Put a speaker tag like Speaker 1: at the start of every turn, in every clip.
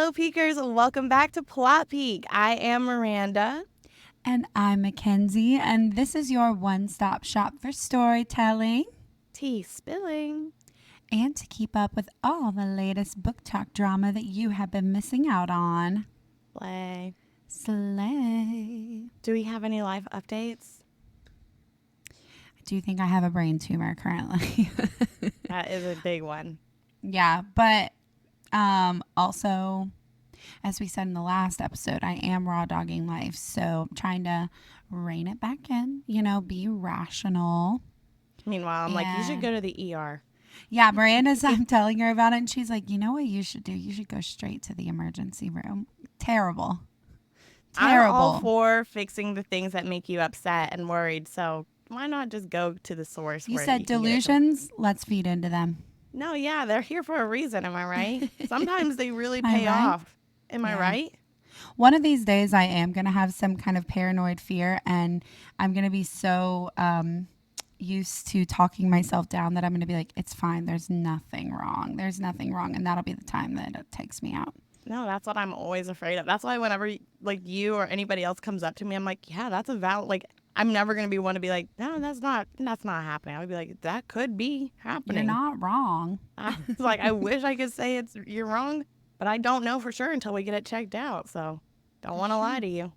Speaker 1: Hello, Peekers. Welcome back to Plot Peak. I am Miranda.
Speaker 2: And I'm Mackenzie, and this is your one-stop shop for storytelling
Speaker 1: Tea spilling.
Speaker 2: and to keep up with all the latest book talk drama that you have been missing out on.
Speaker 1: Play.
Speaker 2: Slay.
Speaker 1: Do we have any live updates?
Speaker 2: I do think I have a brain tumor currently.
Speaker 1: That is a big one.
Speaker 2: Yeah, but also, as we said in the last episode, I am raw dogging life, so I'm trying to rein it back in, be rational.
Speaker 1: Meanwhile, I'm like, you should go to the ER.
Speaker 2: Yeah, Miranda's, I'm telling her about it, and she's like, you know what you should do? You should go straight to the emergency room. Terrible.
Speaker 1: I'm all for fixing the things that make you upset and worried, so why not just go to the source?
Speaker 2: You
Speaker 1: where
Speaker 2: said
Speaker 1: you can get it
Speaker 2: delusions? Let's feed into them.
Speaker 1: No, yeah, they're here for a reason, am I right? Sometimes they really
Speaker 2: Am I
Speaker 1: pay
Speaker 2: right?
Speaker 1: off. Am I
Speaker 2: Yeah.
Speaker 1: right?
Speaker 2: One of these days, I am going to have some kind of paranoid fear, and I'm going to be so used to talking myself down that I'm going to be like, it's fine. There's nothing wrong. There's nothing wrong. And that'll be the time that it takes me out.
Speaker 1: No, that's what I'm always afraid of. That's why whenever like you or anybody else comes up to me, I'm like, yeah, that's a valid. Like, I'm never gonna be one to be like, no, that's not happening. I would be like, that could be happening.
Speaker 2: You're not wrong.
Speaker 1: It's like I wish I could say you're wrong, but I don't know for sure until we get it checked out. So, don't want to lie to you.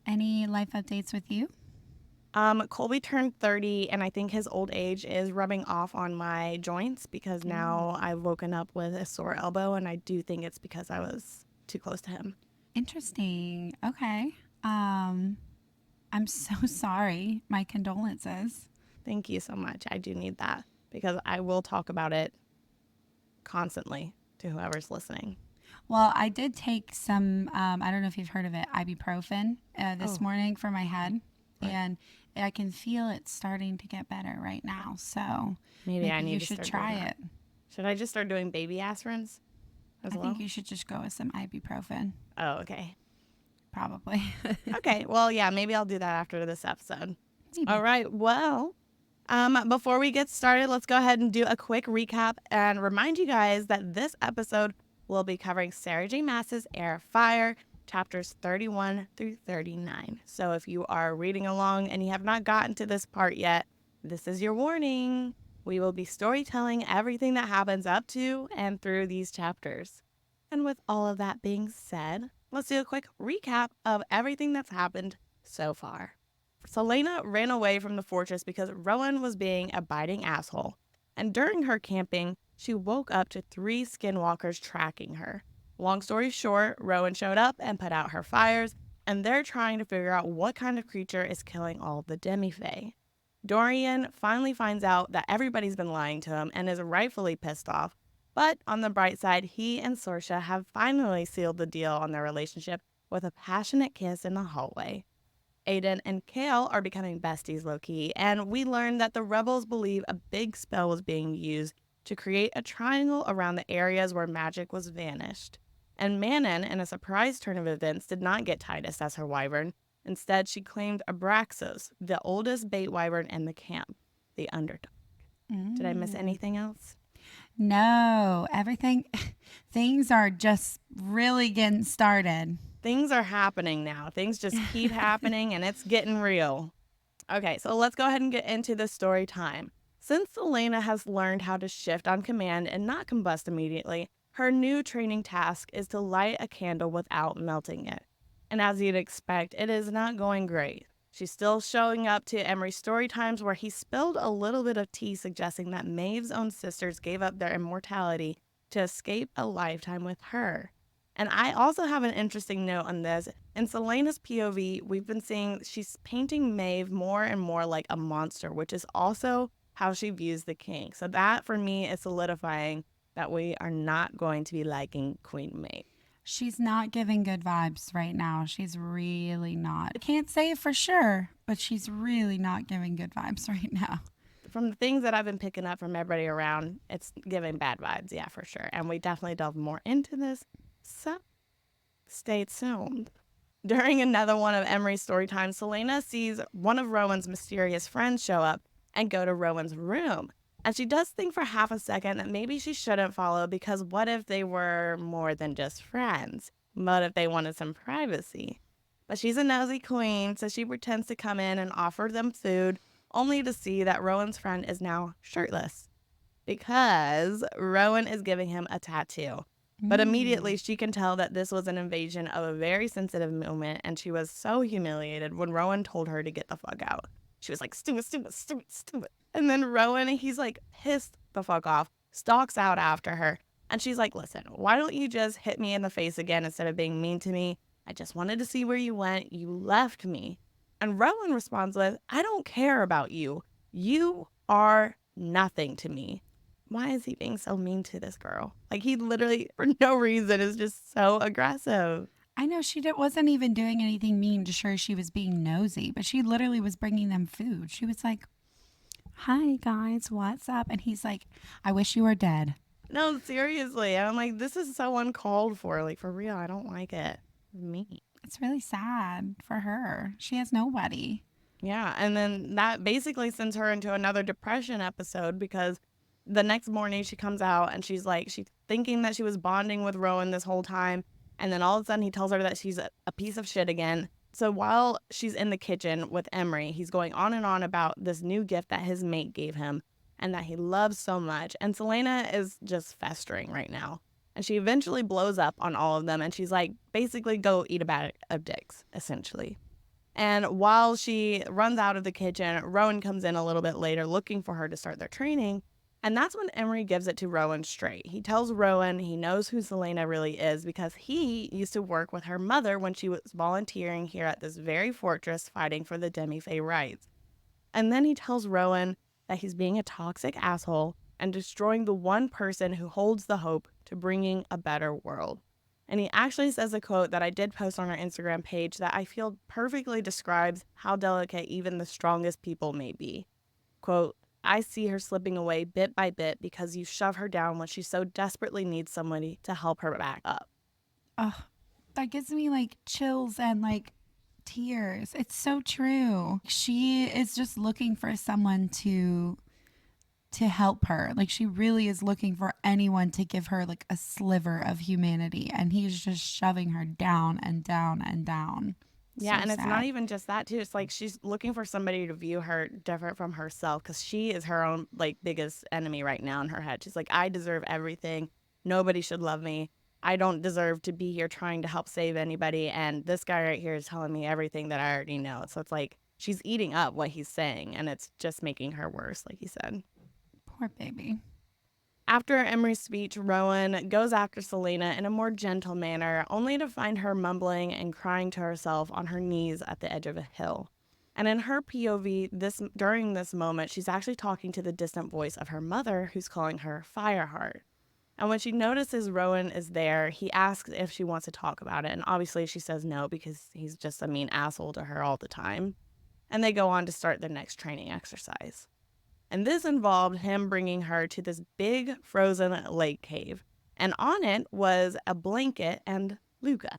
Speaker 2: Any life updates with you?
Speaker 1: Colby turned 30, and I think his old age is rubbing off on my joints because now I've woken up with a sore elbow, and I do think it's because I was too close to him.
Speaker 2: Interesting. Okay. I'm so sorry. My condolences.
Speaker 1: Thank you so much. I do need that because I will talk about it constantly to whoever's listening.
Speaker 2: Well, I did take some, I don't know if you've heard of it, ibuprofen this morning for my head. Right. And I can feel it starting to get better right now. So
Speaker 1: maybe I need
Speaker 2: you
Speaker 1: to
Speaker 2: should
Speaker 1: start
Speaker 2: try
Speaker 1: doing
Speaker 2: it.
Speaker 1: Should I just start doing baby aspirins as
Speaker 2: I
Speaker 1: well?
Speaker 2: think you should just go with some ibuprofen.
Speaker 1: Oh, okay.
Speaker 2: Probably.
Speaker 1: Okay. Well, yeah, maybe I'll do that after this episode.
Speaker 2: Maybe.
Speaker 1: All right. Well, before we get started, let's go ahead and do a quick recap and remind you guys that this episode will be covering Sarah J. Maas's Heir of Fire, chapters 31 through 39. So if you are reading along and you have not gotten to this part yet, this is your warning. We will be storytelling everything that happens up to and through these chapters. And with all of that being said, let's do a quick recap of everything that's happened so far. Celaena ran away from the fortress because Rowan was being a biting asshole. And during her camping, she woke up to 3 skinwalkers tracking her. Long story short, Rowan showed up and put out her fires, and they're trying to figure out what kind of creature is killing all the demi-fae. Dorian finally finds out that everybody's been lying to him and is rightfully pissed off. But on the bright side, he and Sorsha have finally sealed the deal on their relationship with a passionate kiss in the hallway. Aiden and Chaol are becoming besties low-key, and we learn that the rebels believe a big spell was being used to create a triangle around the areas where magic was vanished. And Manon, in a surprise turn of events, did not get Titus as her wyvern. Instead, she claimed Abraxos, the oldest bait wyvern in the camp, the underdog. Did I miss anything else?
Speaker 2: No, things are just really getting started.
Speaker 1: Things are happening now. Things just keep happening, and it's getting real. Okay, so let's go ahead and get into the story time. Since Celaena has learned how to shift on command and not combust immediately, her new training task is to light a candle without melting it. And as you'd expect, it is not going great. She's still showing up to Emery's story times where he spilled a little bit of tea suggesting that Maeve's own sisters gave up their immortality to escape a lifetime with her. And I also have an interesting note on this. In Celaena's POV, we've been seeing she's painting Maeve more and more like a monster, which is also how she views the king. So that, for me, is solidifying that we are not going to be liking Queen Maeve.
Speaker 2: She's not giving good vibes right now. She's really not. I can't say it for sure, but she's really not giving good vibes right now.
Speaker 1: From the things that I've been picking up from everybody around, it's giving bad vibes, yeah, for sure. And we definitely delve more into this. So, stay tuned. During another one of Emery's story times, Celaena sees one of Rowan's mysterious friends show up and go to Rowan's room. And she does think for half a second that maybe she shouldn't follow because what if they were more than just friends? What if they wanted some privacy? But she's a nosy queen, so she pretends to come in and offer them food, only to see that Rowan's friend is now shirtless because Rowan is giving him a tattoo. But
Speaker 2: Mm.
Speaker 1: immediately she can tell that this was an invasion of a very sensitive moment, and she was so humiliated when Rowan told her to get the fuck out. She was like, stupid, stupid, stupid, stupid. And then Rowan, he's like pissed the fuck off, stalks out after her. And she's like, listen, why don't you just hit me in the face again instead of being mean to me? I just wanted to see where you went. You left me. And Rowan responds with, I don't care about you. You are nothing to me. Why is he being so mean to this girl? Like, he literally, for no reason, is just so aggressive.
Speaker 2: I know wasn't even doing anything mean to sure she was being nosy, but she literally was bringing them food. She was like, "Hi guys, what's up?" And he's like, "I wish you were dead."
Speaker 1: No, seriously. And I'm like, this is so uncalled for. Like, for real, I don't like it. Me.
Speaker 2: It's really sad for her. She has nobody.
Speaker 1: Yeah. And then that basically sends her into another depression episode because the next morning she comes out and she's like, she's thinking that she was bonding with Rowan this whole time. And then all of a sudden he tells her that she's a piece of shit again. So while she's in the kitchen with Emery, he's going on and on about this new gift that his mate gave him and that he loves so much. And Celaena is just festering right now. And she eventually blows up on all of them. And she's like, basically, go eat a bag of dicks, essentially. And while she runs out of the kitchen, Rowan comes in a little bit later looking for her to start their training. And that's when Emery gives it to Rowan straight. He tells Rowan he knows who Celaena really is because he used to work with her mother when she was volunteering here at this very fortress fighting for the Demi-Fae rights. And then he tells Rowan that he's being a toxic asshole and destroying the one person who holds the hope to bringing a better world. And he actually says a quote that I did post on our Instagram page that I feel perfectly describes how delicate even the strongest people may be. Quote, I see her slipping away bit by bit because you shove her down when she so desperately needs somebody to help her back up.
Speaker 2: Oh, that gives me like chills and like tears. It's so true. She is just looking for someone to help her. Like she really is looking for anyone to give her like a sliver of humanity, and he's just shoving her down and down and down.
Speaker 1: Yeah,
Speaker 2: So
Speaker 1: and it's not
Speaker 2: sad.
Speaker 1: even just that too. It's like she's looking for somebody to view her different from herself because she is her own like biggest enemy right now in her head. She's like, I deserve everything. Nobody should love me. I don't deserve to be here trying to help save anybody. And this guy right here is telling me everything that I already know. So it's like she's eating up what he's saying, and it's just making her worse, like he said.
Speaker 2: Poor baby.
Speaker 1: After Emery's speech, Rowan goes after Celaena in a more gentle manner, only to find her mumbling and crying to herself on her knees at the edge of a hill. And in her POV, during this moment, she's actually talking to the distant voice of her mother, who's calling her Fireheart. And when she notices Rowan is there, he asks if she wants to talk about it. And obviously, she says no because he's just a mean asshole to her all the time. And they go on to start their next training exercise. And this involved him bringing her to this big frozen lake cave. And on it was a blanket and Luca.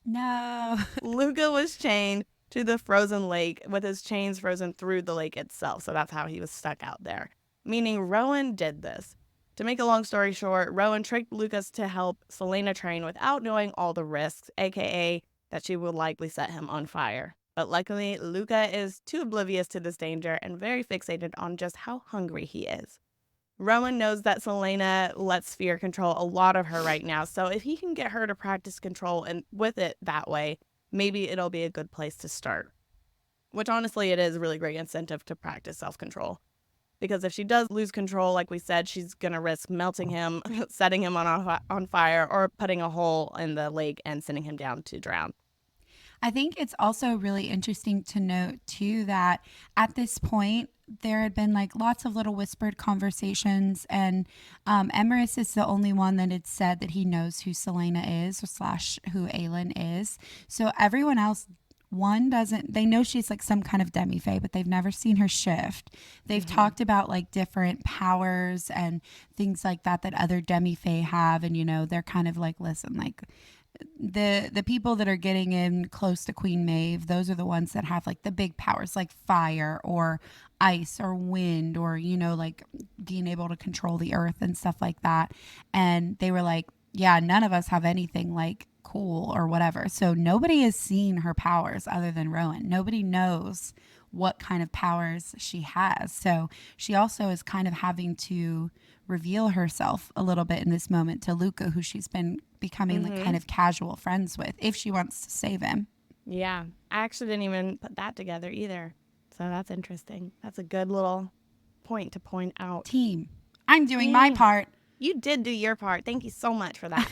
Speaker 2: No.
Speaker 1: Luca was chained to the frozen lake with his chains frozen through the lake itself. So that's how he was stuck out there. Meaning Rowan did this. To make a long story short, Rowan tricked Lucas to help Celaena train without knowing all the risks, aka that she would likely set him on fire. But luckily, Luca is too oblivious to this danger and very fixated on just how hungry he is. Rowan knows that Celaena lets fear control a lot of her right now, so if he can get her to practice control and with it that way, maybe it'll be a good place to start. Which honestly, it is a really great incentive to practice self-control. Because if she does lose control, like we said, she's going to risk melting him, setting him on fire, or putting a hole in the lake and sending him down to drown.
Speaker 2: I think it's also really interesting to note too that at this point there had been like lots of little whispered conversations, and Emerus is the only one that had said that he knows who Celaena is slash who Aelin is. So everyone else, one doesn't, they know she's like some kind of demi-fae, but they've never seen her shift. They've talked about like different powers and things like that that other demi-fae have, and you know they're kind of like, listen, like the people that are getting in close to Queen Maeve, those are the ones that have like the big powers like fire or ice or wind or like being able to control the earth and stuff like that. And they were like, yeah, none of us have anything like cool or whatever. So nobody has seen her powers other than Rowan. Nobody knows what kind of powers she has. So she also is kind of having to reveal herself a little bit in this moment to Luca, who she's been becoming like
Speaker 1: Mm-hmm.
Speaker 2: kind of casual friends with, if she wants to save him.
Speaker 1: Yeah. I actually didn't even put that together either. So that's interesting. That's a good little point to point out.
Speaker 2: Team. I'm doing my
Speaker 1: Team.
Speaker 2: part.
Speaker 1: You did do your part. Thank you so much for that.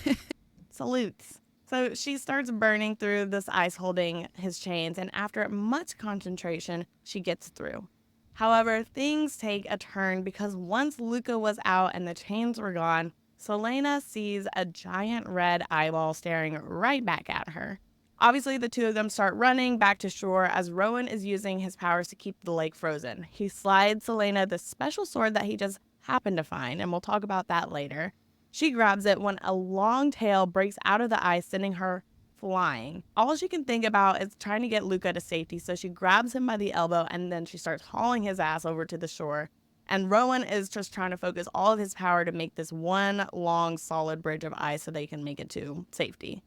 Speaker 1: Salutes. So she starts burning through this ice holding his chains, and after much concentration, she gets through. However, things take a turn because once Luca was out and the chains were gone, Celaena sees a giant red eyeball staring right back at her. Obviously, the two of them start running back to shore as Rowan is using his powers to keep the lake frozen. He slides Celaena the special sword that he just happened to find, and we'll talk about that later. She grabs it when a long tail breaks out of the ice, sending her flying. All she can think about is trying to get Luca to safety, so she grabs him by the elbow and then she starts hauling his ass over to the shore. And Rowan is just trying to focus all of his power to make this one long, solid bridge of ice so they can make it to safety.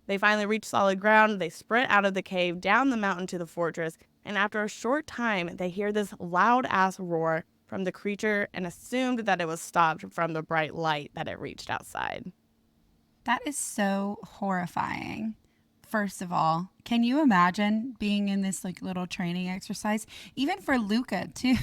Speaker 1: They finally reach solid ground. They sprint out of the cave, down the mountain to the fortress, and after a short time, they hear this loud ass roar from the creature and assumed that it was stopped from the bright light that it reached outside.
Speaker 2: That is so horrifying. First of all, can you imagine being in this like little training exercise? Even for Luca, too.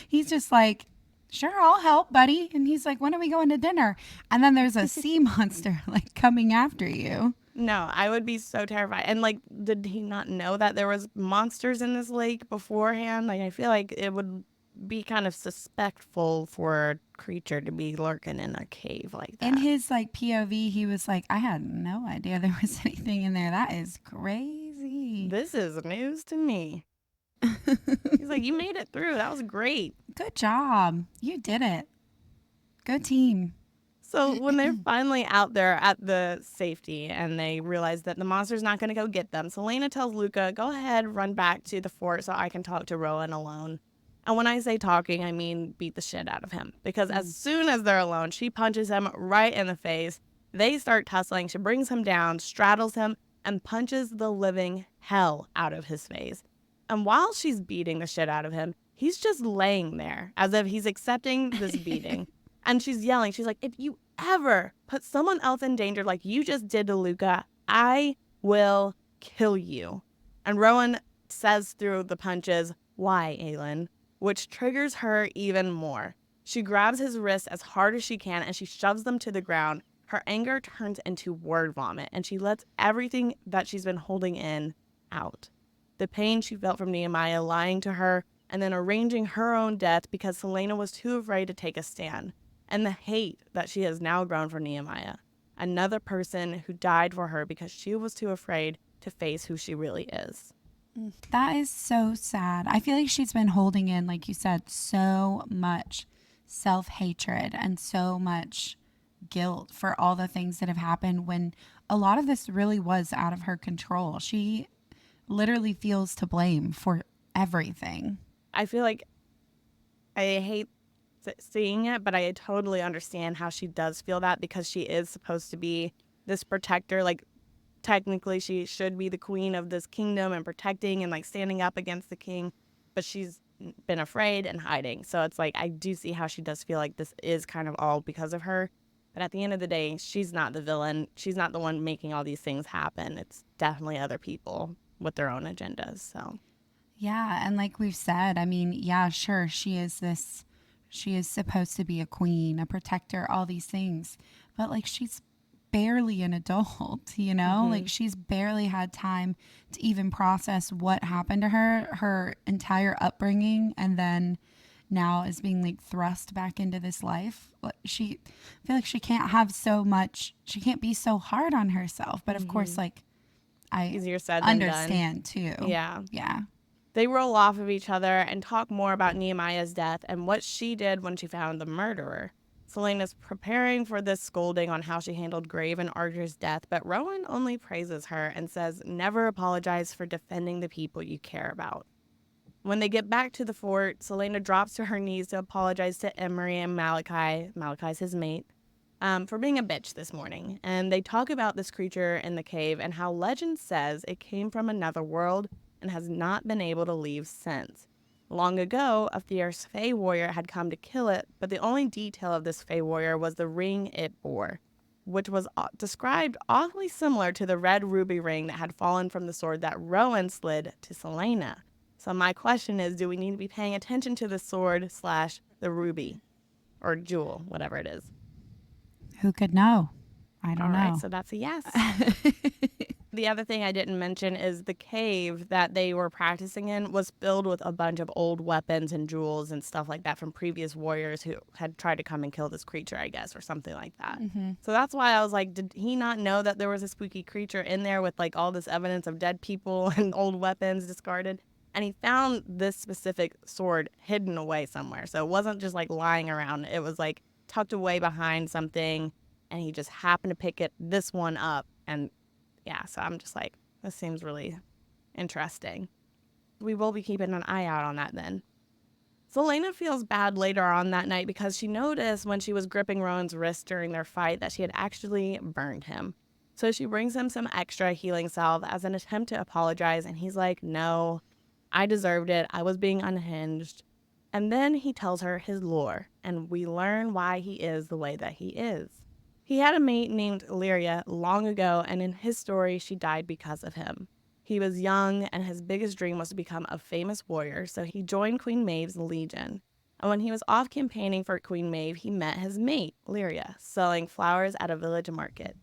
Speaker 2: He's just like, sure, I'll help, buddy. And he's like, when are we going to dinner? And then there's a sea monster like coming after you.
Speaker 1: No, I would be so terrified. And like, did he not know that there was monsters in this lake beforehand? Like, I feel like it would be kind of suspectful for a creature to be lurking in a cave like
Speaker 2: In
Speaker 1: that.
Speaker 2: his like POV, he was like, I had no idea there was anything in there. That is crazy.
Speaker 1: This is news to me. He's like, you made it through. That was great.
Speaker 2: Good job. You did it. Good team.
Speaker 1: So when they're finally out there at the safety and they realize that the monster's not going to go get them, Celaena tells Luca, go ahead, run back to the fort so I can talk to Rowan alone. And when I say talking, I mean beat the shit out of him. Because as soon as they're alone, she punches him right in the face. They start tussling. She brings him down, straddles him, and punches the living hell out of his face. And while she's beating the shit out of him, he's just laying there as if he's accepting this beating. And she's yelling. She's like, if you ever put someone else in danger like you just did to Luca, I will kill you. And Rowan says through the punches, why, Aelin? Which triggers her even more. She grabs his wrists as hard as she can and she shoves them to the ground. Her anger turns into word vomit and she lets everything that she's been holding in out. The pain she felt from Nehemiah lying to her and then arranging her own death because Celaena was too afraid to take a stand. And the hate that she has now grown for Nehemiah, another person who died for her because she was too afraid to face who she really is.
Speaker 2: That is so sad. I feel like she's been holding in, like you said, so much self hatred and so much guilt for all the things that have happened when a lot of this really was out of her control. She literally feels to blame for everything.
Speaker 1: I feel like I hate seeing it, but I totally understand how she does feel that because she is supposed to be this protector. Like, technically, she should be the queen of this kingdom and protecting and like standing up against the king, but she's been afraid and hiding. So it's like, I do see how she does feel like this is kind of all because of her. But at the end of the day, she's not the villain. She's not the one making all these things happen. It's definitely other people with their own agendas. So,
Speaker 2: Yeah. And like we've said, I mean, yeah, sure, she is supposed to be a queen, a protector, all these things. But like she's barely an adult, you know?
Speaker 1: mm-hmm.
Speaker 2: Like she's barely had time to even process what happened to her entire upbringing, and then now is being like thrust back into this life. Like I feel like she can't have so much, she can't be so hard on herself. But of course,
Speaker 1: Mm-hmm.
Speaker 2: like I
Speaker 1: Easier said than done.
Speaker 2: understand too.
Speaker 1: Yeah.
Speaker 2: Yeah.
Speaker 1: They roll off of each other and talk more about Nehemiah's death and what she did when she found the murderer. Celaena's preparing for this scolding on how she handled Grave and Archer's death, but Rowan only praises her and says, never apologize for defending the people you care about. When they get back to the fort, Celaena drops to her knees to apologize to Emery and Malachi, Malachi's his mate, for being a bitch this morning. And they talk about this creature in the cave and how legend says it came from another world and has not been able to leave since. Long ago, a fierce Fey warrior had come to kill it, but the only detail of this Fey warrior was the ring it bore, which was described oddly similar to the red ruby ring that had fallen from the sword that Rowan slid to Celaena. So my question is, do we need to be paying attention to the sword / the ruby or jewel, whatever it is?
Speaker 2: Who could know? I
Speaker 1: All
Speaker 2: don't
Speaker 1: right,
Speaker 2: know.
Speaker 1: so that's a yes. The other thing I didn't mention is the cave that they were practicing in was filled with a bunch of old weapons and jewels and stuff like that from previous warriors who had tried to come and kill this creature, I guess, or something like that. So that's why I was like, did he not know that there was a spooky creature in there with like all this evidence of dead people and old weapons discarded? And he found this specific sword hidden away somewhere. So it wasn't just like lying around, it was like tucked away behind something. And he just happened to pick this one up. And yeah, so I'm just like, this seems really interesting. We will be keeping an eye out on that then. Celaena feels bad later on that night because she noticed when she was gripping Rowan's wrist during their fight that she had actually burned him. So she brings him some extra healing salve as an attempt to apologize, and he's like, no, I deserved it. I was being unhinged. And then he tells her his lore, and we learn why he is the way that he is. He had a mate named Lyria long ago, and in his story, she died because of him. He was young, and his biggest dream was to become a famous warrior, so he joined Queen Maeve's legion. And when he was off campaigning for Queen Maeve, he met his mate, Lyria, selling flowers at a village market.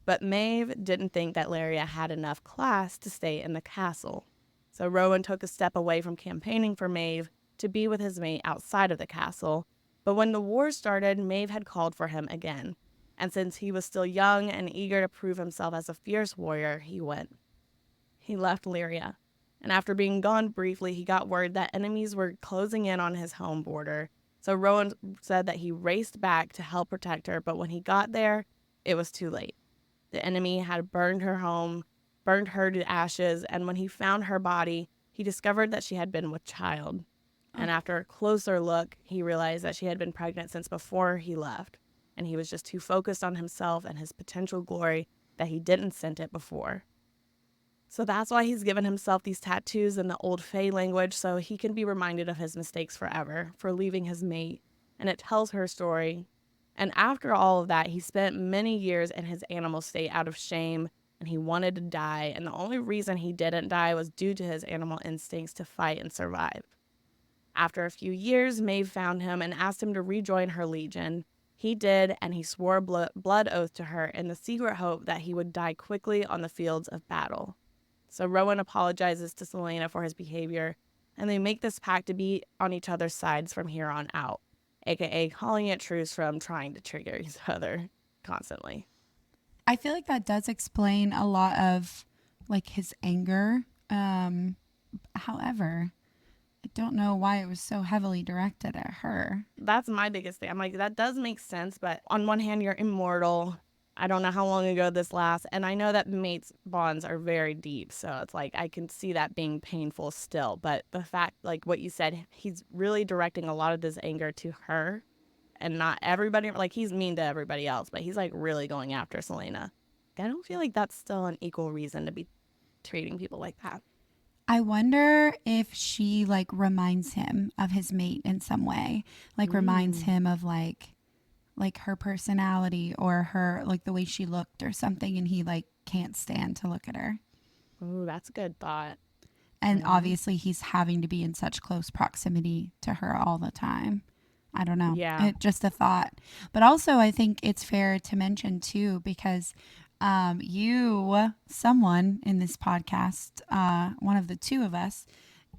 Speaker 1: But Maeve didn't think that Lyria had enough class to stay in the castle. So Rowan took a step away from campaigning for Maeve to be with his mate outside of the castle. But when the war started, Maeve had called for him again. And since he was still young and eager to prove himself as a fierce warrior, he went. He left Lyria, and after being gone briefly, he got word that enemies were closing in on his home border. So Rowan said that he raced back to help protect her, but when he got there, it was too late. The enemy had burned her home, burned her to ashes, and when he found her body, he discovered that she had been with child. And after a closer look, he realized that she had been pregnant since before he left. And he was just too focused on himself and his potential glory that he didn't scent it before. So that's why he's given himself these tattoos in the old Fae language so he can be reminded of his mistakes forever for leaving his mate. And it tells her story. And after all of that, he spent many years in his animal state out of shame, and he wanted to die. And the only reason he didn't die was due to his animal instincts to fight and survive. After a few years, Maeve found him and asked him to rejoin her legion. He did, and he swore a blood oath to her in the secret hope that he would die quickly on the fields of battle. So Rowan apologizes to Celaena for his behavior, and they make this pact to be on each other's sides from here on out, aka calling it truce from trying to trigger each other constantly.
Speaker 2: I feel like that does explain a lot of like his anger. However, I don't know why it was so heavily directed at her.
Speaker 1: That's my biggest thing. I'm like, that does make sense, but on one hand, you're immortal. I don't know how long ago this lasts, and I know that mates' bonds are very deep, so it's like I can see that being painful still. But the fact, like what you said, he's really directing a lot of this anger to her and not everybody. Like, he's mean to everybody else, but he's like really going after Celaena. I don't feel like that's still an equal reason to be treating people like that.
Speaker 2: I wonder if she like reminds him of his mate in some way, like reminds him of like her personality or her like the way she looked or something, and he like can't stand to look at her.
Speaker 1: Ooh, that's a good thought.
Speaker 2: And obviously he's having to be in such close proximity to her all the time. I don't know.
Speaker 1: Yeah.
Speaker 2: Just a thought. But also I think it's fair to mention too, because someone in this podcast, one of the two of us,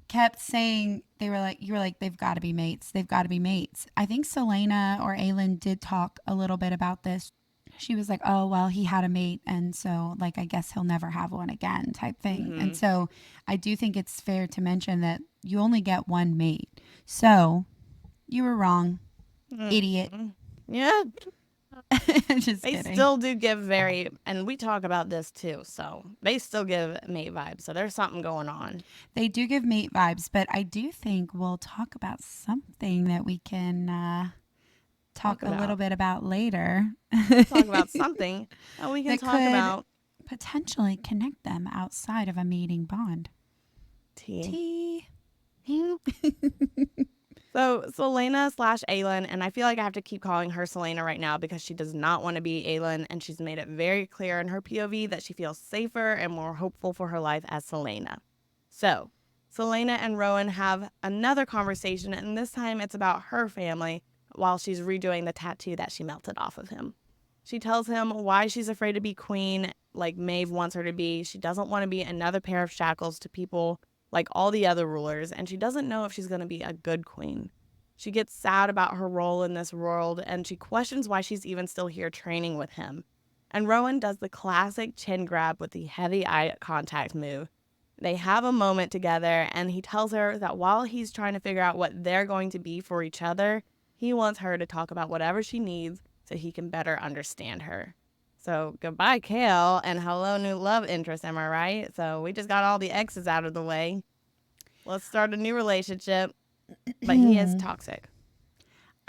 Speaker 2: kept saying you were like, they've got to be mates. They've got to be mates. I think Celaena or Aelin did talk a little bit about this. She was like, oh, well, he had a mate. And so like, I guess he'll never have one again type thing. And so I do think it's fair to mention that you only get one mate. So you were wrong, idiot.
Speaker 1: Yeah.
Speaker 2: Just
Speaker 1: They
Speaker 2: kidding.
Speaker 1: still do give very, and we talk about this too, so they still give mate vibes. So there's something going on.
Speaker 2: They do give mate vibes, but I do think we'll talk about something that we can
Speaker 1: Talk
Speaker 2: talk a little
Speaker 1: about.
Speaker 2: bit about later
Speaker 1: We'll talk about something that we can
Speaker 2: that
Speaker 1: talk
Speaker 2: could
Speaker 1: about.
Speaker 2: potentially connect them outside of a mating bond.
Speaker 1: Tea.
Speaker 2: Tea.
Speaker 1: So Celaena slash Aelin, and I feel like I have to keep calling her Celaena right now because she does not want to be Aelin, and she's made it very clear in her POV that she feels safer and more hopeful for her life as Celaena. So Celaena and Rowan have another conversation, and this time it's about her family while she's redoing the tattoo that she melted off of him. She tells him why she's afraid to be queen like Maeve wants her to be. She doesn't want to be another pair of shackles to people like all the other rulers, and she doesn't know if she's going to be a good queen. She gets sad about her role in this world, and she questions why she's even still here training with him. And Rowan does the classic chin grab with the heavy eye contact move. They have a moment together, and he tells her that while he's trying to figure out what they're going to be for each other, he wants her to talk about whatever she needs so he can better understand her. So goodbye, Chaol, and hello, new love interest, am I right? So we just got all the exes out of the way. Let's start a new relationship. But he is toxic.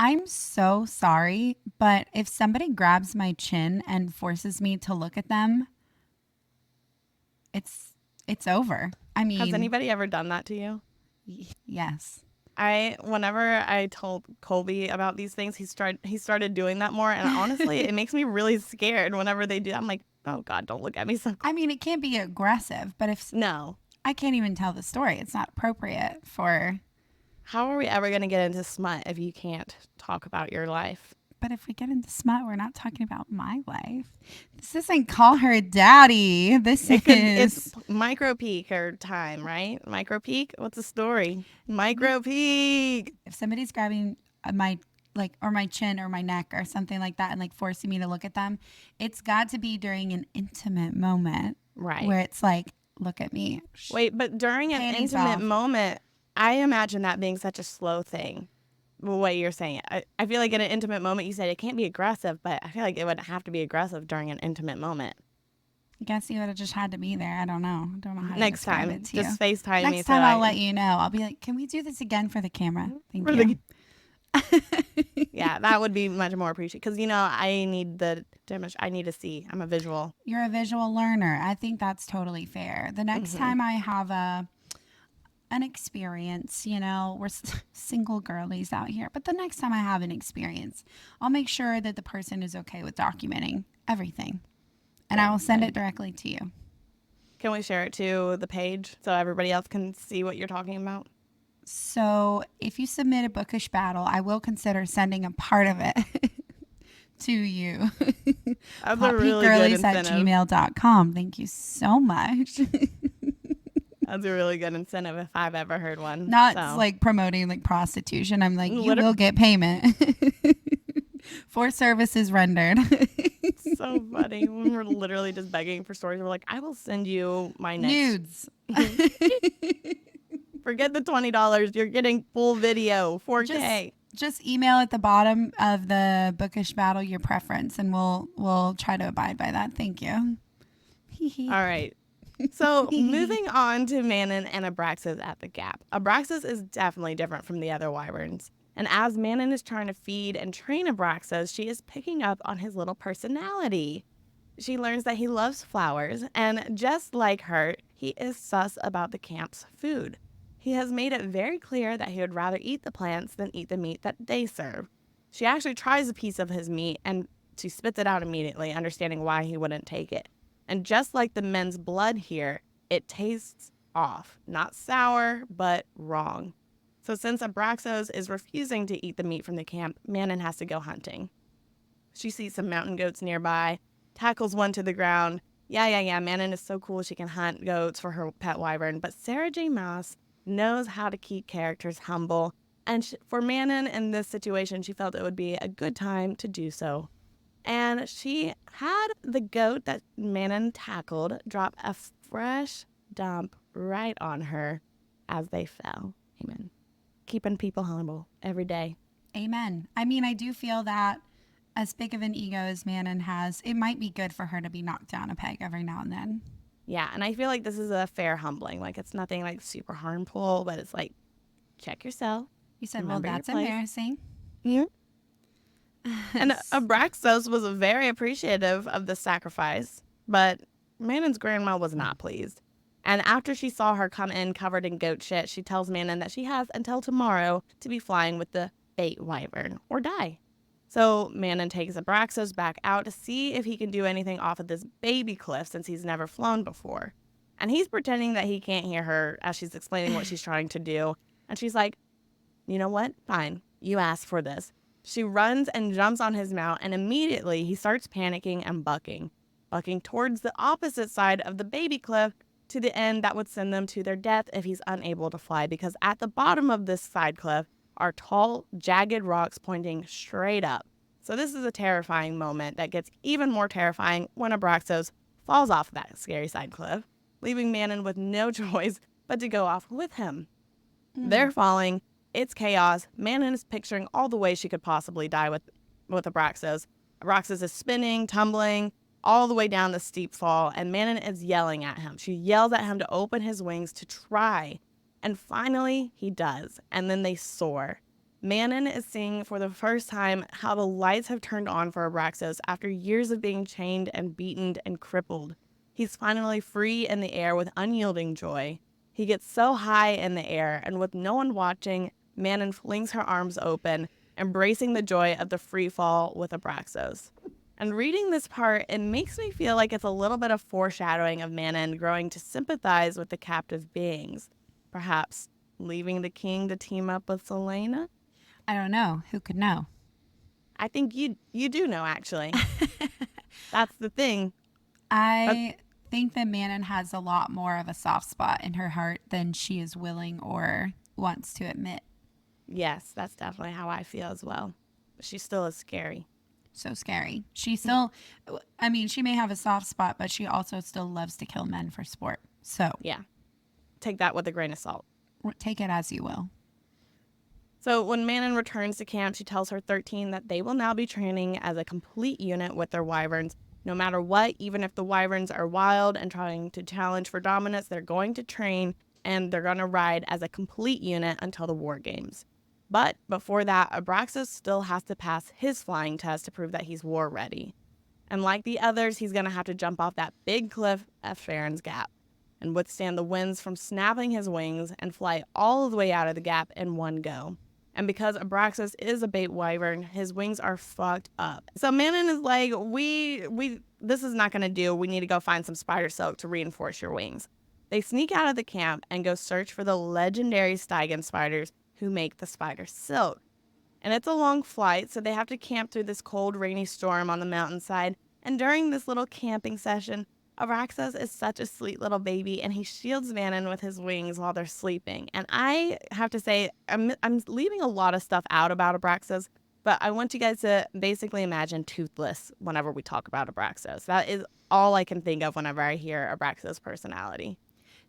Speaker 2: I'm so sorry, but if somebody grabs my chin and forces me to look at them, it's over. I
Speaker 1: Has
Speaker 2: mean,
Speaker 1: anybody ever done that to you?
Speaker 2: yes.
Speaker 1: Whenever I told Colby about these things, he started doing that more, and honestly, it makes me really scared whenever they do. I'm like, oh God, don't look at me so.
Speaker 2: I mean, it can't be aggressive, but if
Speaker 1: No.
Speaker 2: I can't even tell the story, it's not appropriate for.
Speaker 1: How are we ever gonna get into smut if you can't talk about your life?
Speaker 2: But if we get into smut, we're not talking about my life. This isn't call her daddy. This
Speaker 1: It's
Speaker 2: is
Speaker 1: micro peak or time, right? Micro peak. What's the story? Micro peak.
Speaker 2: if somebody's grabbing my like or my chin or my neck or something like that and like forcing me to look at them, it's got to be during an intimate moment
Speaker 1: Right.
Speaker 2: where it's like, look at me.
Speaker 1: Wait, but during an
Speaker 2: Panties
Speaker 1: intimate
Speaker 2: off.
Speaker 1: moment, I imagine that being such a slow thing. The way you're saying it, I feel like in an intimate moment, you said it can't be aggressive, but I feel like it would have to be aggressive during an intimate moment.
Speaker 2: I guess you would have just had to be there. I don't know. I don't know how to
Speaker 1: Next
Speaker 2: describe
Speaker 1: time,
Speaker 2: it to you.
Speaker 1: just FaceTime me
Speaker 2: Next
Speaker 1: so
Speaker 2: time I'll
Speaker 1: I
Speaker 2: let you know. I'll be like, can we do this again for the camera? Thank
Speaker 1: for
Speaker 2: you.
Speaker 1: yeah, that would be much more appreciated because I need the damage. I need to see. I'm a visual.
Speaker 2: You're a visual learner. I think that's totally fair. The next time I have an experience, we're single girlies out here, but the next time I have an experience, I'll make sure that the person is okay with documenting everything, and I will send it directly to you.
Speaker 1: Can we share it to the page so everybody else can see what you're talking about?
Speaker 2: So if you submit a bookish battle, I will consider sending a part of it to you.
Speaker 1: That's a really good incentive.
Speaker 2: Hotpeakgirlies@gmail.com. Thank you so much.
Speaker 1: That's a really good incentive if I've ever heard one.
Speaker 2: Not
Speaker 1: so.
Speaker 2: like promoting like prostitution. I'm like, you
Speaker 1: Liter-
Speaker 2: will get payment for services rendered.
Speaker 1: So funny when we're literally just begging for stories. We're like, I will send you my next
Speaker 2: Nudes.
Speaker 1: Forget the $20. You're getting full video, 4K.
Speaker 2: Just email at the bottom of the bookish battle your preference, and we'll try to abide by that. Thank you.
Speaker 1: All right. So moving on to Manon and Abraxos at the Gap. Abraxos is definitely different from the other wyverns. And as Manon is trying to feed and train Abraxos, she is picking up on his little personality. She learns that he loves flowers, and just like her, he is sus about the camp's food. He has made it very clear that he would rather eat the plants than eat the meat that they serve. She actually tries a piece of his meat and she spits it out immediately, understanding why he wouldn't take it. And just like the men's blood here, it tastes off. Not sour, but wrong. So since Abraxos is refusing to eat the meat from the camp, Manon has to go hunting. She sees some mountain goats nearby, tackles one to the ground. Yeah, Manon is so cool she can hunt goats for her pet wyvern. But Sarah J. Maas knows how to keep characters humble. And for Manon in this situation, she felt it would be a good time to do so. And she had the goat that Manon tackled drop a fresh dump right on her as they fell. Amen. Keeping people humble every day.
Speaker 2: Amen. I mean, I do feel that As big of an ego as Manon has, it might be good for her to be knocked down a peg every now and then.
Speaker 1: Yeah, and I feel like this is a fair humbling. Like, it's nothing like super harmful, but it's like, check yourself,
Speaker 2: You said, well,
Speaker 1: remember your
Speaker 2: that's
Speaker 1: place.
Speaker 2: embarrassing.
Speaker 1: Mhm. And Abraxos was very appreciative of the sacrifice, but Manon's grandma was not pleased. And after she saw her come in covered in goat shit, she tells Manon that she has until tomorrow to be flying with the bait wyvern or die. So Manon takes Abraxos back out to see if he can do anything off of this baby cliff since he's never flown before. And he's pretending that he can't hear her as she's explaining what she's trying to do. And she's like, you know what? Fine. You asked for this. She runs and jumps on his mount, and immediately he starts panicking and bucking towards the opposite side of the baby cliff to the end that would send them to their death if he's unable to fly, because at the bottom of this side cliff are tall, jagged rocks pointing straight up. So this is a terrifying moment that gets even more terrifying when Abraxos falls off that scary side cliff, leaving Manon with no choice but to go off with him. They're falling. It's chaos. Manon is picturing all the ways she could possibly die with Abraxos. Abraxos is spinning, tumbling, all the way down the steep fall, and Manon is yelling at him. She yells at him to open his wings to try. And finally, he does. And then they soar. Manon is seeing for the first time how the lights have turned on for Abraxos after years of being chained and beaten and crippled. He's finally free in the air with unyielding joy. He gets so high in the air, and with no one watching, Manon flings her arms open, embracing the joy of the free fall with Abraxos. And reading this part, it makes me feel like it's a little bit of foreshadowing of Manon growing to sympathize with the captive beings. Perhaps leaving the king to team up with Celaena?
Speaker 2: I don't know. Who could know?
Speaker 1: I think you do know, actually. That's the thing. But
Speaker 2: I think that Manon has a lot more of a soft spot in her heart than she is willing or wants to admit.
Speaker 1: yes, that's definitely how I feel as well. But she still is scary.
Speaker 2: So scary. She still, I mean, she may have a soft spot, but she also still loves to kill men for sport. So
Speaker 1: Yeah. Take that with a grain of salt.
Speaker 2: take it as you will.
Speaker 1: So when Manon returns to camp, she tells her 13 that they will now be training as a complete unit with their wyverns. No matter what, even if the wyverns are wild and trying to challenge for dominance, they're going to train and they're going to ride as a complete unit until the war games. But before that, Abraxas still has to pass his flying test to prove that he's war ready. And like the others, he's going to have to jump off that big cliff at Farron's Gap and withstand the winds from snapping his wings and fly all the way out of the gap in one go. And because Abraxas is a bait wyvern, his wings are fucked up. So Manon is like, this is not going to do. We need to go find some spider silk to reinforce your wings. They sneak out of the camp and go search for the legendary Stygian spiders who make the spider silk. And it's a long flight, so they have to camp through this cold, rainy storm on the mountainside. And during this little camping session, Abraxas is such a sweet little baby, and he shields Manon with his wings while they're sleeping. And I have to say, I'm leaving a lot of stuff out about Abraxas, but I want you guys to basically imagine toothless whenever we talk about Abraxas. That is all I can think of whenever I hear Abraxas' personality.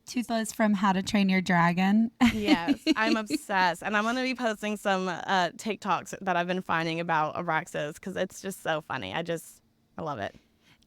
Speaker 2: Toothless from How to Train Your Dragon.
Speaker 1: Yes, I'm obsessed. And I'm going to be posting some TikToks that I've been finding about Abraxas because it's just so funny. I love it.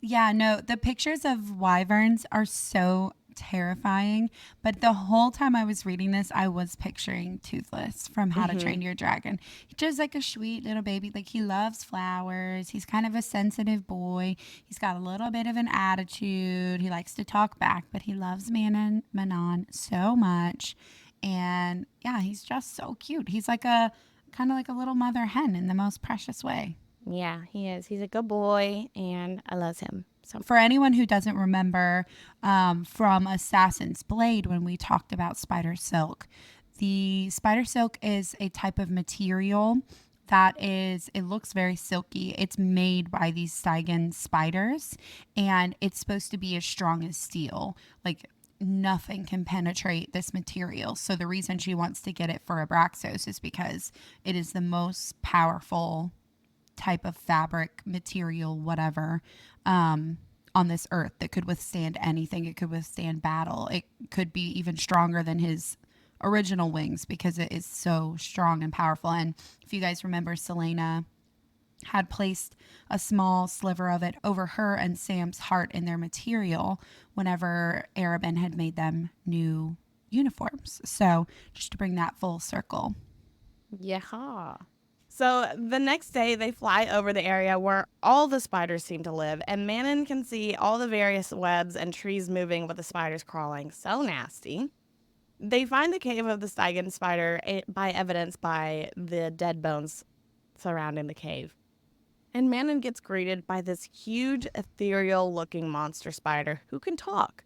Speaker 2: Yeah, no, the pictures of wyverns are so terrifying. But the whole time I was reading this, I was picturing Toothless from How to Train Your Dragon. He's just like a sweet little baby. Like, he loves flowers. He's kind of a sensitive boy. He's got a little bit of an attitude. He likes to talk back, but he loves Manon so much. And yeah, he's just so cute. He's like a kind of like a little mother hen in the most precious way.
Speaker 1: Yeah, he is. He's a good boy, and I love him. So
Speaker 2: For anyone who doesn't remember from Assassin's Blade, when we talked about spider silk, the spider silk is a type of material that is, it looks very silky. It's made by these Stygian spiders, and it's supposed to be as strong as steel. Like, nothing can penetrate this material. So the reason she wants to get it for Abraxos is because it is the most powerful type of fabric, material, whatever, on this earth that could withstand anything. It could withstand battle. It could be even stronger than his original wings because it is so strong and powerful. And if you guys remember, Celaena had placed a small sliver of it over her and Sam's heart in their material whenever Arabin had made them new uniforms. So just to bring that full circle.
Speaker 1: Yeah. So the next day, they fly over the area where all the spiders seem to live, and Manon can see all the various webs and trees moving with the spiders crawling. So nasty. They find the cave of the Stygian spider by evidence by the dead bones surrounding the cave. And Manon gets greeted by this huge, ethereal looking monster spider who can talk.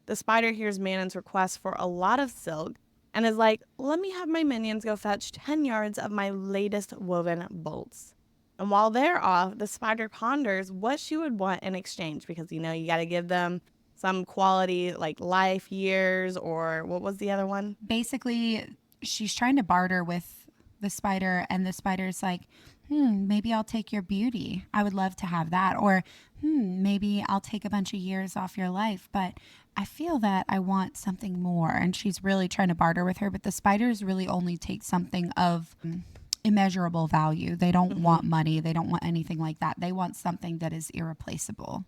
Speaker 1: The spider hears Manon's request for a lot of silk and is like, let me have my minions go fetch 10 yards of my latest woven bolts. And while they're off, the spider ponders what she would want in exchange because, you got to give them some quality like life years, or what was the other one?
Speaker 2: Basically, she's trying to barter with the spider, and the spider's like, maybe I'll take your beauty. I would love to have that. Or, maybe I'll take a bunch of years off your life, but I feel that I want something more. And she's really trying to barter with her, but the spiders really only take something of immeasurable value. They don't want money, they don't want anything like that. They want something that is irreplaceable.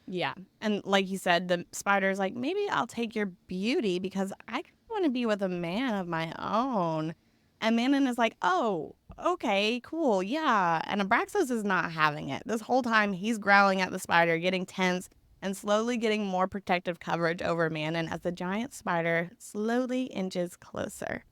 Speaker 1: Yeah. And like you said, the spider's like, maybe I'll take your beauty because I want to be with a man of my own. And Manon is like, oh, okay, cool, yeah. And Abraxos is not having it. This whole time, he's growling at the spider, getting tense, and slowly getting more protective coverage over Manon as the giant spider slowly inches closer.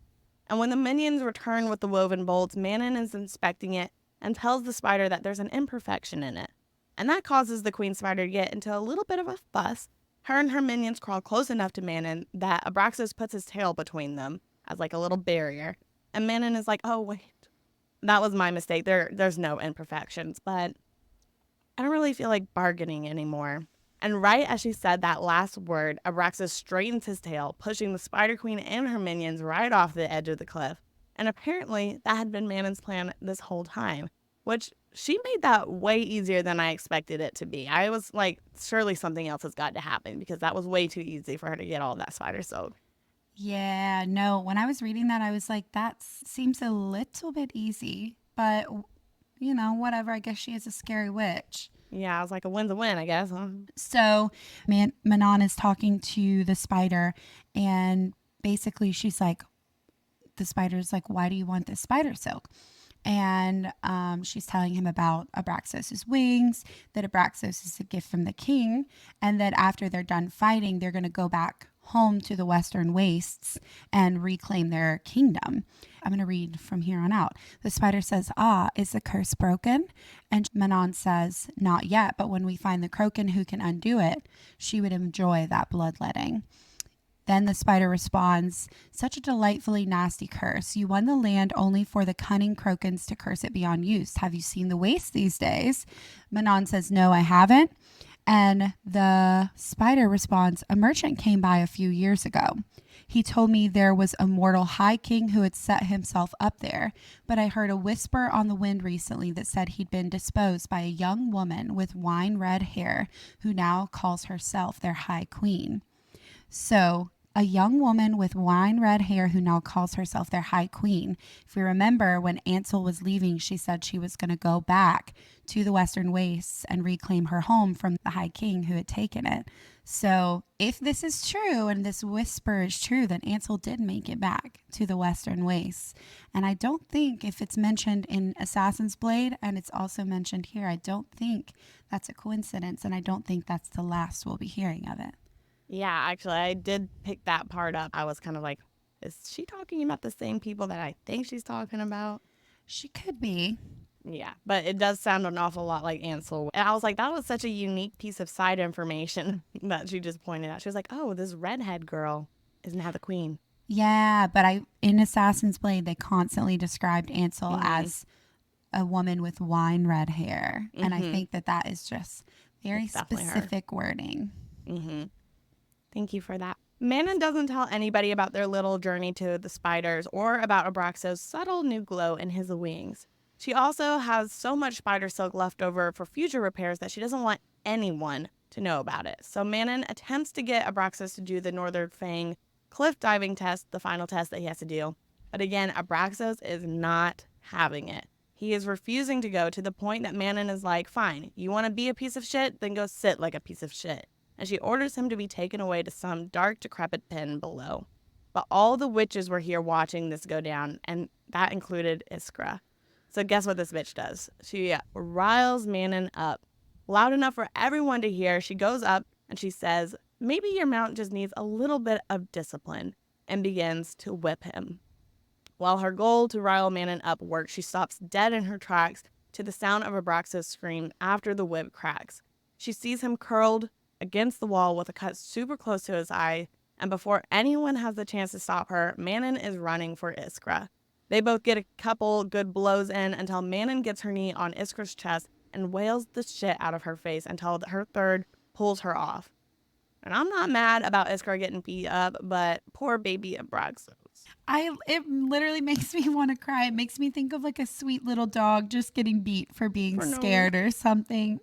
Speaker 1: And when the minions return with the woven bolts, Manon is inspecting it and tells the spider that there's an imperfection in it. And that causes the queen spider to get into a little bit of a fuss. Her and her minions crawl close enough to Manon that Abraxos puts his tail between them as like a little barrier. And Manon is like, oh, wait, that was my mistake. There's no imperfections, but I don't really feel like bargaining anymore. And right as she said that last word, Abraxas straightens his tail, pushing the Spider Queen and her minions right off the edge of the cliff. And apparently, that had been Manon's plan this whole time, which she made that way easier than I expected it to be. I was like, surely something else has got to happen because that was way too easy for her to get all that spider silk.
Speaker 2: Yeah, no, when I was reading that, I was like, that seems a little bit easy, but whatever. I guess she is a scary witch.
Speaker 1: Yeah, I was like, a win's a win, I guess. Huh?
Speaker 2: So, Manon is talking to the spider, and basically, she's like, the spider's like, why do you want this spider silk? And she's telling him about Abraxos's wings, that Abraxos is a gift from the king, and that after they're done fighting, they're going to go back home to the Western Wastes and reclaim their kingdom. I'm going to read from here on out. The spider says, is the curse broken? And Manon says, not yet, but when we find the Croken who can undo it, she would enjoy that bloodletting. Then the spider responds, such a delightfully nasty curse. You won the land only for the cunning Crokens to curse it beyond use. Have you seen the waste these days? Manon says, no, I haven't. And the spider responds, a merchant came by a few years ago. He told me there was a mortal high king who had set himself up there, but I heard a whisper on the wind recently that said he'd been disposed by a young woman with wine red hair who now calls herself their high queen. So, a young woman with wine red hair who now calls herself their high queen. If we remember, when Ansel was leaving, she said she was going to go back to the Western Wastes and reclaim her home from the high king who had taken it. So, if this is true and this whisper is true, then Ansel did make it back to the Western Wastes. And I don't think, if it's mentioned in Assassin's Blade and it's also mentioned here, I don't think that's a coincidence. And I don't think that's the last we'll be hearing of it.
Speaker 1: Yeah, actually, I did pick that part up. I was kind of like, is she talking about the same people that I think she's talking about?
Speaker 2: She could be.
Speaker 1: Yeah, but it does sound an awful lot like Ansel. And I was like, that was such a unique piece of side information that she just pointed out. She was like, oh, this redhead girl is now the queen.
Speaker 2: Yeah, but in Assassin's Blade, they constantly described Ansel as a woman with wine red hair. And I think that is just very specific wording.
Speaker 1: Thank you for that. Manon doesn't tell anybody about their little journey to the spiders or about Abraxos' subtle new glow in his wings. She also has so much spider silk left over for future repairs that she doesn't want anyone to know about it. So Manon attempts to get Abraxos to do the Northern Fang cliff diving test, the final test that he has to do. But again, Abraxos is not having it. he is refusing to go, to the point that Manon is like, fine, you want to be a piece of shit? Then go sit like a piece of shit. And she orders him to be taken away to some dark, decrepit pen below. But all the witches were here watching this go down, and that included Iskra. So guess what this bitch does? She riles Manon up. Loud enough for everyone to hear, she goes up and she says, maybe your mount just needs a little bit of discipline, and begins to whip him. While her goal to rile Manon up works, she stops dead in her tracks to the sound of Abraxos' scream after the whip cracks. She sees him curled against the wall with a cut super close to his eye, and before anyone has the chance to stop her, Manon is running for Iskra. They both get a couple good blows in until Manon gets her knee on Iskra's chest and wails the shit out of her face until her third pulls her off. And I'm not mad about Iskra getting beat up, but poor baby Abraxos.
Speaker 2: It literally makes me want to cry. It makes me think of like a sweet little dog just getting beat for being scared or something.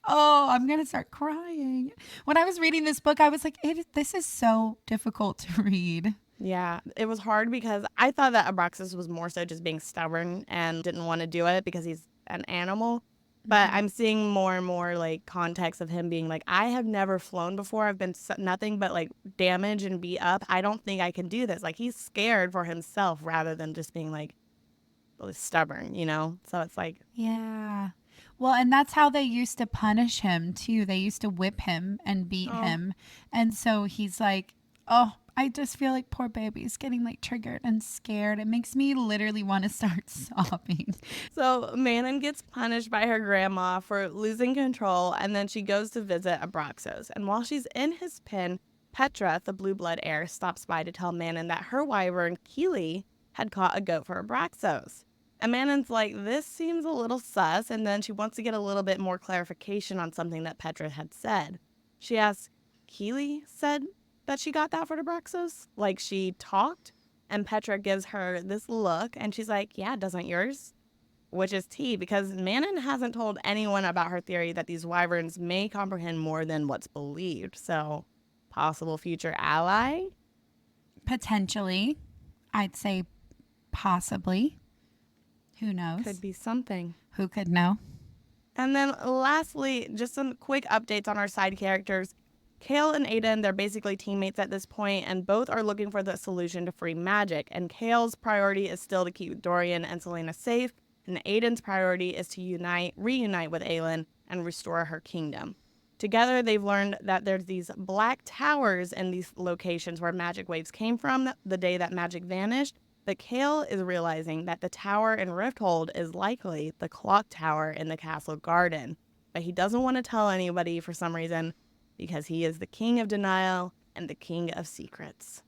Speaker 2: Oh, I'm going to start crying. When I was reading this book, I was like, this is so difficult to read.
Speaker 1: Yeah, it was hard because I thought that Abraxas was more so just being stubborn and didn't want to do it because he's an animal. But I'm seeing more and more like context of him being like, I have never flown before. I've been nothing but like damaged and beat up. I don't think I can do this. Like, he's scared for himself rather than just being like stubborn, you know? So it's like,
Speaker 2: yeah. Well, and that's how they used to punish him too. They used to whip him and beat him. And so he's like, oh, I just feel like poor baby's getting like triggered and scared. It makes me literally want to start sobbing.
Speaker 1: So Manon gets punished by her grandma for losing control, and then she goes to visit Abraxos. And while she's in his pen, Petra, the blue blood heir, stops by to tell Manon that her wyvern, Keely, had caught a goat for Abraxos. And Manon's like, this seems a little sus, and then she wants to get a little bit more clarification on something that Petra had said. She asks, Keely said that she got that for Abraxos? Like, she talked? And Petra gives her this look, and she's like, yeah, doesn't yours? Which is tea, because Manon hasn't told anyone about her theory that these wyverns may comprehend more than what's believed. So, possible future ally?
Speaker 2: Potentially. I'd say possibly. Who knows?
Speaker 1: Could be something.
Speaker 2: Who could know?
Speaker 1: And then lastly, just some quick updates on our side characters. Chaol and Aiden, they're basically teammates at this point, and both are looking for the solution to free magic. And Chaol's priority is still to keep Dorian and Celaena safe, and Aiden's priority is to reunite with Aelin and restore her kingdom. Together, they've learned that there's these black towers in these locations where magic waves came from the day that magic vanished. But Chaol is realizing that the tower in Rifthold is likely the clock tower in the castle garden. But he doesn't want to tell anybody for some reason, because he is the king of denial and the king of secrets.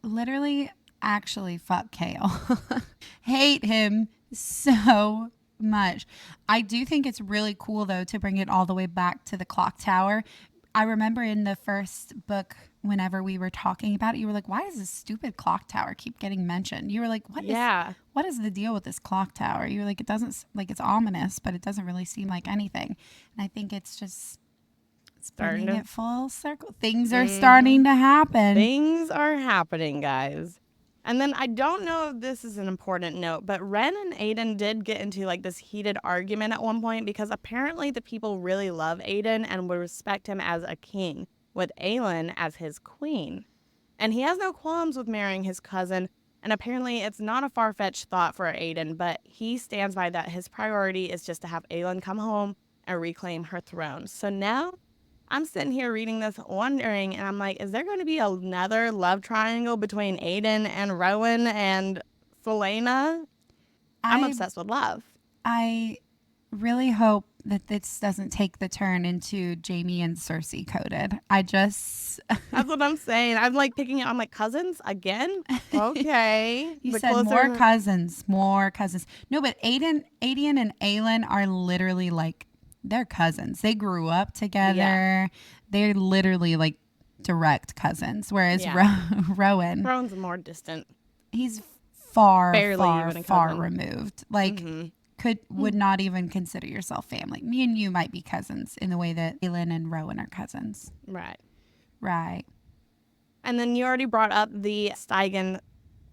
Speaker 2: Literally, actually, fuck Chaol. Hate him so much. I do think it's really cool, though, to bring it all the way back to the clock tower. I remember in the first book, whenever we were talking about it, you were like, why does this stupid clock tower keep getting mentioned? You were like, what is the deal with this clock tower? You were like, it doesn't, like, it's ominous, but it doesn't really seem like anything. And I think it's just... it's bringing it full circle. Things are starting to happen.
Speaker 1: Things are happening, guys. And then I don't know if this is an important note, but Ren and Aiden did get into like this heated argument at one point because apparently the people really love Aiden and would respect him as a king, with Aelin as his queen. And he has no qualms with marrying his cousin, and apparently it's not a far-fetched thought for Aiden, but he stands by that his priority is just to have Aelin come home and reclaim her throne. So now I'm sitting here reading this wondering, and I'm like, is there going to be another love triangle between Aiden and Rowan and Celaena? I'm obsessed with love.
Speaker 2: I really hope that this doesn't take the turn into Jamie and Cersei coded. That's
Speaker 1: what I'm saying. I'm like picking it. I'm like, cousins again? Okay.
Speaker 2: You said more cousins. No, but Aiden and Aelin are literally like, they're cousins. They grew up together. Yeah. They're literally like direct cousins. Whereas
Speaker 1: Rowan's more distant.
Speaker 2: He's far removed. Like would not even consider yourself family. Me and you might be cousins in the way that Aelin and Rowan are cousins.
Speaker 1: Right.
Speaker 2: Right.
Speaker 1: And then you already brought up the Steigen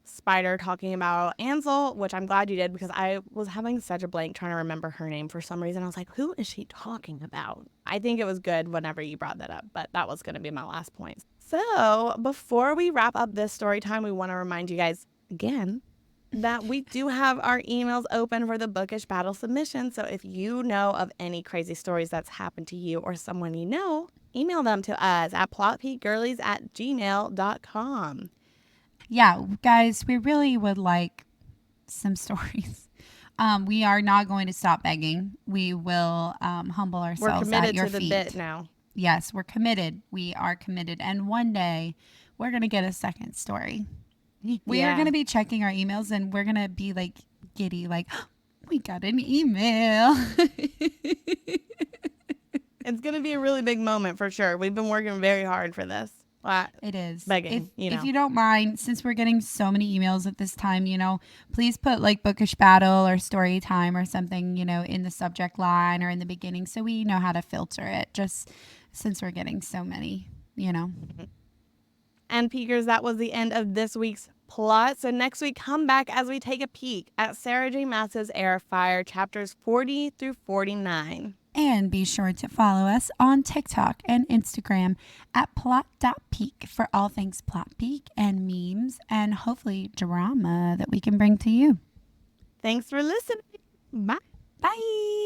Speaker 1: Spider talking about Ansel, which I'm glad you did because I was having such a blank trying to remember her name for some reason. I was like, who is she talking about? I think it was good whenever you brought that up, but that was going to be my last point. So before we wrap up this story time, we want to remind you guys again that we do have our emails open for the bookish battle submission. So if you know of any crazy stories that's happened to you or someone you know, email them to us at plotpeakgirlies@gmail.com.
Speaker 2: Yeah, guys, we really would like some stories. We are not going to stop begging. We will humble
Speaker 1: We're
Speaker 2: ourselves at
Speaker 1: committed
Speaker 2: your
Speaker 1: to the
Speaker 2: feet.
Speaker 1: bit now.
Speaker 2: Yes, we're committed. We are committed. And one day we're going to get a second story. We are going to be checking our emails and we're going to be like giddy, like, we got an email.
Speaker 1: It's going to be a really big moment for sure. We've been working very hard for this.
Speaker 2: It is.
Speaker 1: Begging,
Speaker 2: if you don't mind, since we're getting so many emails at this time, please put like bookish battle or story time or something, in the subject line or in the beginning so we know how to filter it, just since we're getting so many.
Speaker 1: And Peekers, that was the end of this week's plot. So next week, come back as we take a peek at Sarah J. Maas's Heir of Fire, chapters 40 through 49.
Speaker 2: And be sure to follow us on TikTok and Instagram at plot.peak for all things plot peak and memes and hopefully drama that we can bring to you.
Speaker 1: Thanks for listening. Bye.
Speaker 2: Bye.